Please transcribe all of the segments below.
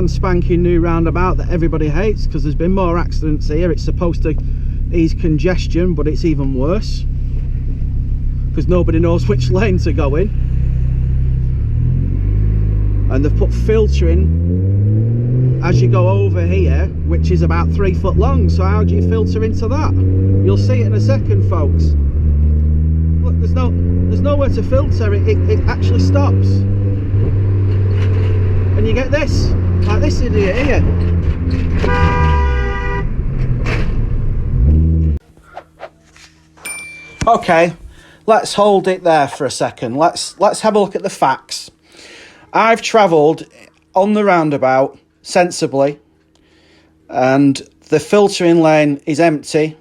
brand spanking new roundabout that everybody hates because there's been more accidents here. It's supposed to ease congestion, but it's even worse because nobody knows which lane to go in. And they've put filtering as you go over here, which is about 3 foot long. So how do you filter into that? You'll see it in a second, folks. Look, there's nowhere to filter. It actually stops, and you get this, like this idiot here. Okay, let's hold it there for a second. Let's have a look at the facts. I've travelled on the roundabout sensibly, and the filtering lane is empty.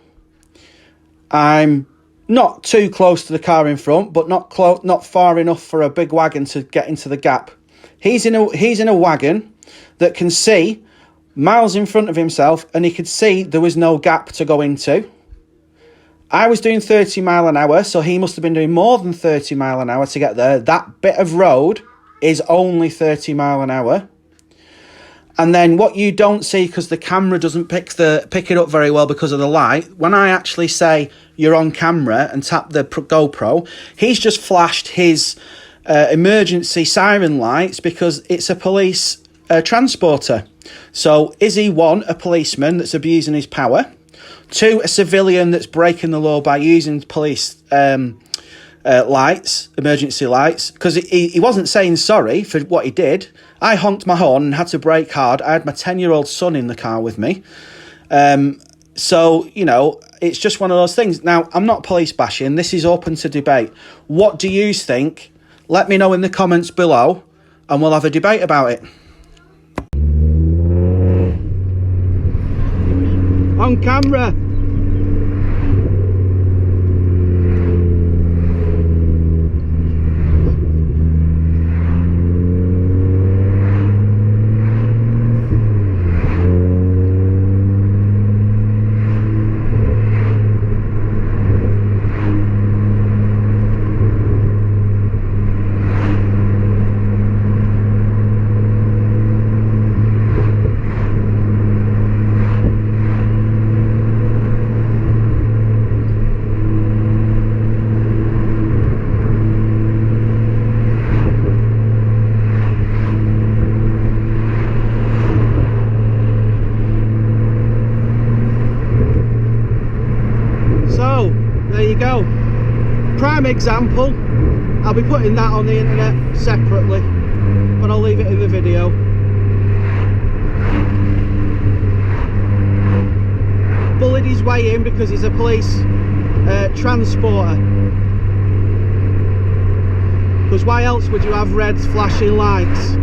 I'm not too close to the car in front, but not far enough for a big wagon to get into the gap. He's in a wagon that can see miles in front of himself, and he could see there was no gap to go into. I was doing 30 mile an hour, so he must have been doing more than 30 mile an hour to get there. That bit of road is only 30 mile an hour. And then what you don't see, because the camera doesn't pick it up very well because of the light, when I actually say you're on camera and tap the GoPro, he's just flashed his emergency siren lights because it's a police transporter. So is he, one, a policeman that's abusing his power? Two, a civilian that's breaking the law by using police lights, emergency lights? Because he wasn't saying sorry for what he did. I honked my horn and had to brake hard. I had my 10-year-old son in the car with me. So, you know, it's just one of those things. Now, I'm not police bashing. This is open to debate. What do you think? Let me know in the comments below, and we'll have a debate about it. On camera. There you go, prime example. I'll be putting that on the internet separately, but I'll leave it in the video. Bullied his way in because he's a police transporter. Because why else would you have red flashing lights?